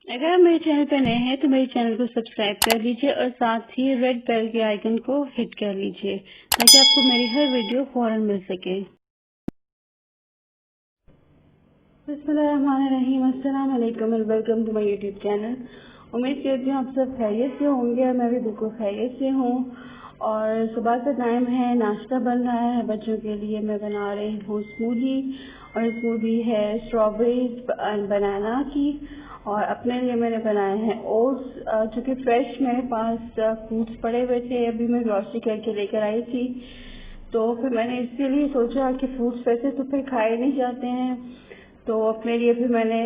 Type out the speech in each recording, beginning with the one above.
अगर आप मेरे चैनल पर नए हैं तो मेरे चैनल को सब्सक्राइब कर लीजिए और साथ ही रेड बेल के आइकन को हिट कर लीजिए ताकि आपको मेरी हर वीडियो फौरन मिल सके। बिस्मिल्लाहिर्रहमानिर्रहीम, अस्सलाम वालेकुम and welcome to my YouTube channel. उम्मीद करती हूँ आप सब खैरियत से होंगे और मैं भी बिल्कुल खैरियत से हूँ। और सुबह का टाइम है, नाश्ता बन रहा है बच्चों के लिए। मैं बना रही हूँ स्मूदी और स्मूदी है स्ट्रॉबेरी एंड बनाना की। और अपने लिए मैंने बनाए हैं ओट्स, चूँकि फ्रेश मेरे पास फ्रूट्स पड़े हुए थे, अभी मैं ग्रॉसरी करके लेकर आई थी। तो फिर मैंने इसके लिए सोचा कि फ्रूट्स वैसे तो फिर खाए नहीं जाते हैं, तो अपने लिए फिर मैंने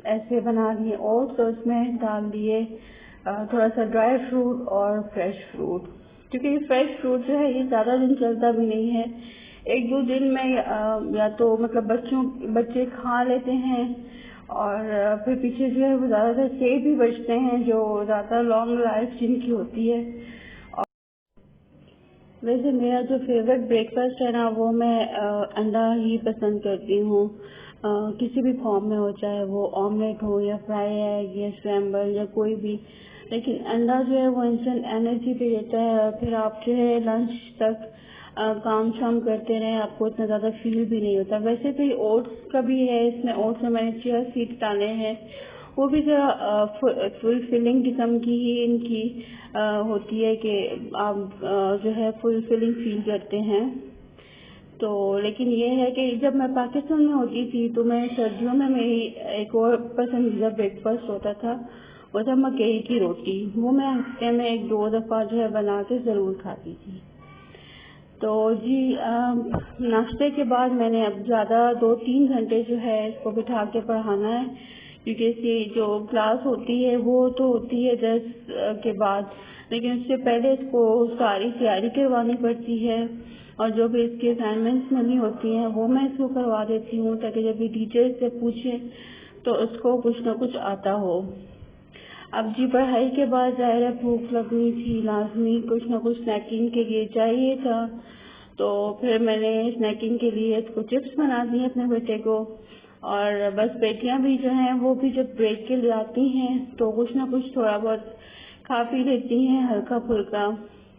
ऐसे बना लिए ओट्स। तो उसमें डाल दिए थोड़ा सा ड्राई फ्रूट और फ्रेश फ्रूट, क्योंकि ये फ्रेश फ्रूट जो है ये ज़्यादा दिन चलता भी नहीं है। एक दो दिन में या तो मतलब बच्चे खा लेते हैं और फिर पीछे जो है वो ज़्यादातर सेब भी बचते हैं जो ज़्यादा लॉन्ग लाइफ जिनकी होती है। वैसे मेरा जो फेवरेट ब्रेकफास्ट है ना वो मैं अंडा ही पसंद करती हूँ, किसी भी फॉर्म में हो, चाहे वो ऑमलेट हो या फ्राई एग या स्क्रैम्बल या कोई भी। लेकिन अंडा जो है वो इंस्टेंट एनर्जी दे देता है और फिर आप जो है लंच तक काम शाम करते रहें, आपको इतना ज़्यादा फील भी नहीं होता। वैसे तो ये ओट्स का भी है, इसमें ओट्स में मैंने चिया सीड्स डाले हैं, वो भी जरा फुलफिलिंग किस्म की ही इनकी होती है कि आप जो है फुलफिलिंग फील करते हैं। तो लेकिन ये है कि जब मैं पाकिस्तान में होती थी तो मैं सर्दियों में मेरी एक और पसंदीदा ब्रेकफास्ट होता था, वो था मकई की रोटी। वो मैं हफ्ते में एक दो दफ़ा जो है बना के ज़रूर खाती थी। तो जी नाश्ते के बाद मैंने अब ज़्यादा 2-3 घंटे जो है इसको बिठा के पढ़ाना है, क्योंकि इसकी जो क्लास होती है वो तो होती है 10 के बाद, लेकिन उससे पहले इसको सारी तैयारी करवानी पड़ती है। और जो भी इसकी असाइनमेंट्स मिली होती हैं वो मैं इसको करवा देती हूँ, ताकि जब भी टीचर से पूछे तो उसको कुछ ना कुछ आता हो। अब जी पढ़ाई के बाद ज़ाहिर है भूख लगी थी, लाजमी कुछ ना कुछ स्नैकिंग के लिए चाहिए था। तो फिर मैंने स्नैकिंग के लिए इसको चिप्स बना दिए अपने बेटे को। और बस बेटियां भी जो हैं वो भी जब ब्रेक के लिए आती हैं तो कुछ ना कुछ थोड़ा बहुत खा पी लेती हैं हल्का फुल्का।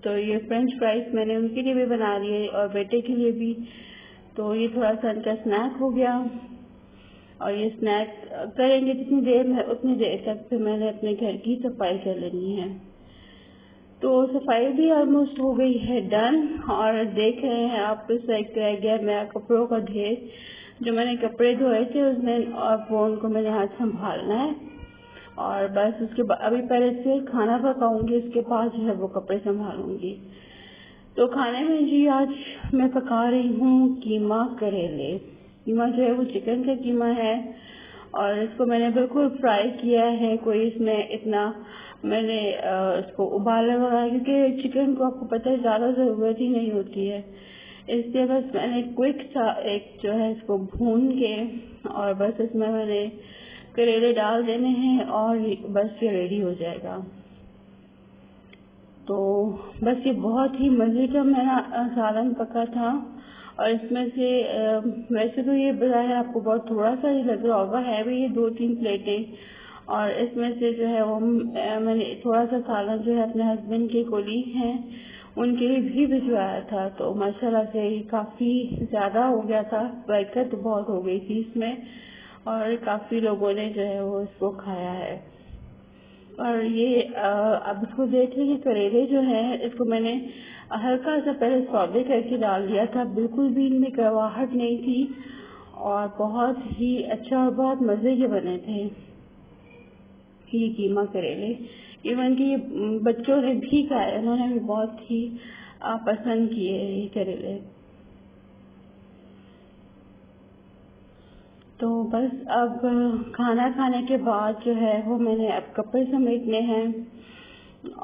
तो ये फ्रेंच फ्राइज मैंने उनके लिए भी बना लिए और बेटे के लिए भी। तो ये थोड़ा सा उनका स्नैक हो गया। और ये स्नैक करेंगे जितनी देर में उतनी देर तक फिर मैंने अपने घर की सफाई कर लेनी है। तो सफाई भी ऑलमोस्ट हो गई है डन। और देख रहे हैं आप इस एक रह गया मेरा कपड़ों का ढेर, जो मैंने कपड़े धोए थे उस दिन, और फोन को मैंने हाथ संभालना है। और बस उसके बाद अभी पहले से खाना पकाऊंगी, उसके बाद जो है वो कपड़े संभालूंगी। तो खाने में जी आज मैं पका रही हूँ कीमा करेले। कीमा जो है वो चिकन का कीमा है और इसको मैंने बिल्कुल फ्राई किया है, कोई इसमें इतना मैंने इसको उबाला वगैरह, क्योंकि चिकन को आपको पता है ज़्यादा ज़रूरत ही नहीं होती है, इसलिए बस मैंने क्विक सा एक जो है इसको भून के और बस इसमें मैंने करेले डाल देने हैं और बस ये रेडी हो जाएगा। तो बस ये बहुत ही मज़े का मेरा सालन पका था। और इसमें से वैसे तो ये बताया आपको बहुत थोड़ा सा ही लग रहा होगा, है भी ये 2-3 प्लेटें। और इसमें से जो है वो मैंने थोड़ा सा सालन जो है अपने हस्बैंड के कोलीग हैं उनके लिए भी भिजवाया था। तो माशाल्लाह से ये काफ़ी ज़्यादा हो गया था, बरकत बहुत हो गई थी इसमें और काफ़ी लोगों ने जो है वो इसको खाया है। और ये अब इसको देखें कि करेले जो हैं इसको मैंने हल्का सा पहले सौदे करके डाल दिया था, बिल्कुल भी इनमें कड़वाहट नहीं थी और बहुत ही अच्छा और बहुत मज़े के बने थे ये कीमा करेले। इवन कि बच्चों ने भी खाए, उन्होंने भी बहुत ही पसंद किए ये करेले। तो बस अब खाना खाने के बाद जो है वो मैंने अब कपड़े समेटने हैं।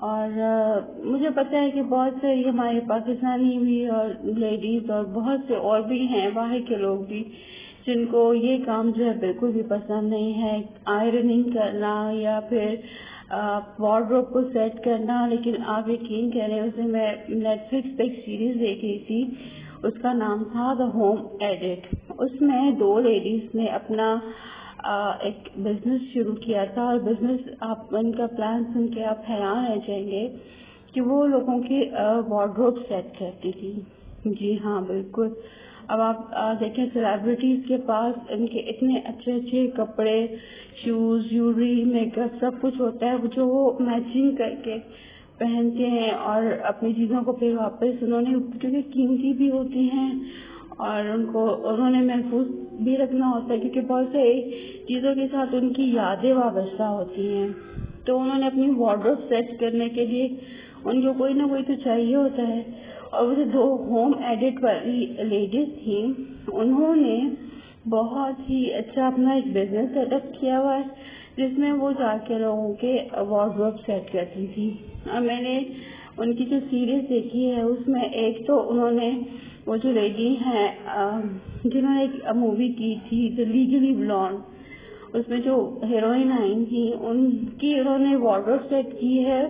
और मुझे पता है कि बहुत से ये हमारे पाकिस्तानी भी और लेडीज़ और बहुत से और भी हैं बाहर के लोग भी जिनको ये काम जो है बिल्कुल भी पसंद नहीं है, आयरनिंग करना या फिर वार्डरोब को सेट करना। लेकिन आप यकीन करें, उसे मैं नेटफ्लिक्स पे एक सीरीज़ देख रही थी, उसका नाम था द होम एडिट। उसमें दो लेडीज़ ने अपना एक बिजनेस शुरू किया था, और बिजनेस आप इनका प्लान सुन के आप हैरान रह जाएंगे कि वो लोगों की वार्डरोब सेट करती थी। जी हाँ, बिल्कुल। अब आप देखें, सेलिब्रिटीज के पास इनके इतने अच्छे अच्छे कपड़े, शूज, ज्वेलरी, मेकअप सब कुछ होता है जो वो मैचिंग करके पहनते हैं, और अपनी चीज़ों को फिर वापस उन्होंने, क्योंकि कीमती भी होती हैं और उन्होंने महफूज भी रखना होता है, क्योंकि बहुत से चीज़ों के साथ उनकी यादें वाबस्ता होती हैं। तो उन्होंने अपनी वार्डरोब सेट करने के लिए उनको कोई ना कोई तो चाहिए होता है, और वो जो 2 होम एडिट वाली लेडीज थी, उन्होंने बहुत ही अच्छा अपना एक बिजनेस सेटअप किया हुआ है, जिसमें वो जाके लोगों के वार्डरोब सेट करती थी। और मैंने उनकी जो सीरीज देखी है, उसमें एक तो उन्होंने, वो जो लेडी हैं जिन्होंने एक मूवी की थी द लीगली ब्लॉन्ड, उसमें जो हीरोइन आई थी, उनकी उन्होंने वार्डरोब सेट की है।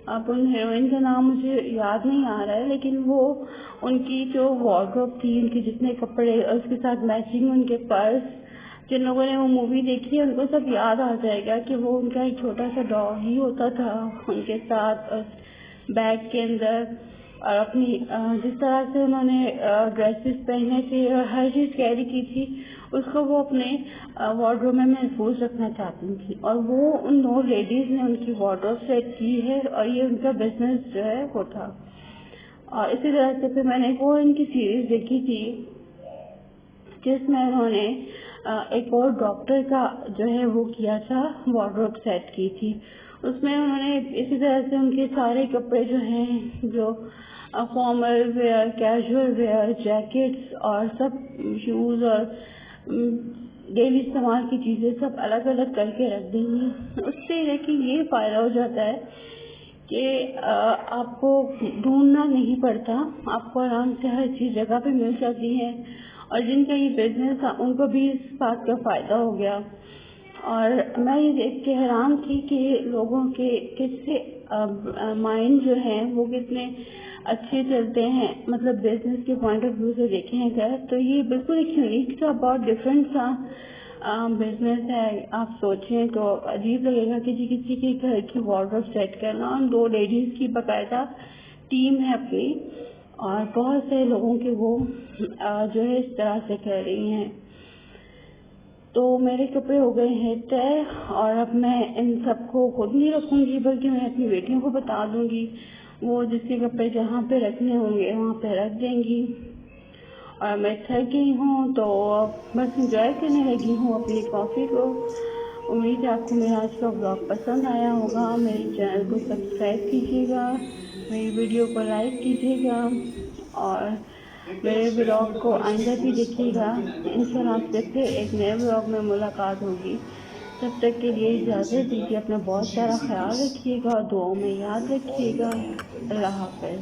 अब उन हीरोइन का नाम मुझे याद नहीं आ रहा है, लेकिन वो उनकी जो वार्डरोब थी, उनके जितने कपड़े और उसके साथ मैचिंग उनके पर्स, जिन लोगों ने वो मूवी देखी है उनको सब याद आ जाएगा कि वो उनका एक छोटा सा डॉग ही होता था उनके साथ बैग के अंदर। और अपनी जिस तरह से उन्होंने ड्रेसेस पहने थे और हर चीज़ कैरी की थी, उसको वो अपने वार्डरोब में महफूज रखना चाहती थी, और वो उन 2 लेडीज ने उनकी वार्डरोब सेट की है, और ये उनका बिजनेस जो है वो था। और इसी तरह से फिर मैंने वो इनकी सीरीज देखी थी, जिसमें उन्होंने एक और डॉक्टर का जो है वो किया था, वार्डरोब सेट की थी। उसमें उन्होंने इसी तरह से उनके सारे कपड़े जो हैं, जो formal wear, casual wear, jackets और सब शूज़ और डेली इस्तेमाल की चीज़ें सब अलग अलग करके रख देंगी। उससे देखिए ये फ़ायदा हो जाता है कि आपको ढूंढना नहीं पड़ता, आपको आराम से हर चीज़ जगह पे मिल जाती है, और जिनका ये बिजनेस था उनको भी इस बात का फ़ायदा हो गया। और मैं ये देख के हैरान थी कि लोगों के किससे माइंड जो है वो कितने अच्छे चलते हैं, मतलब बिजनेस के पॉइंट ऑफ व्यू से देखें अगर, तो ये बिल्कुल एक यूनिक सा, बहुत डिफरेंट सा बिजनेस है। आप सोचें तो अजीब लगेगा कि जी किसी के घर की वार्डरोब सेट करना, और 2 लेडीज की बाकायदा टीम है अपनी, और बहुत से लोगों के वो जो है इस तरह से कर रही हैं। तो मेरे कपड़े हो गए हैं तय, और अब मैं इन सबको खुद नहीं रखूंगी, बल्कि मैं अपनी बेटियों को बता दूंगी, वो जिसके कपड़े जहाँ पे रखने होंगे वहाँ पे रख देंगी। और मैं थक गई हूँ, तो बस एंजॉय करने लगी हूँ अपनी कॉफ़ी को। उम्मीद है आपको मेरा आज का ब्लॉग पसंद आया होगा। मेरे चैनल को सब्सक्राइब कीजिएगा, मेरी वीडियो को लाइक कीजिएगा, और मेरे ब्लॉग को आइंदा भी देखिएगा। इंशाल्लाह आपसे फिर एक नए ब्लॉग में मुलाकात होगी। तब तक के लिए इजाज़त दीजिए। अपना बहुत सारा ख्याल रखिएगा और दुआओं में याद रखिएगा। अल्लाह हाफ़िज़।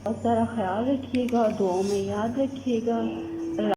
बहुत सारा ख्याल रखिएगा और दुआओं में याद रखिएगा।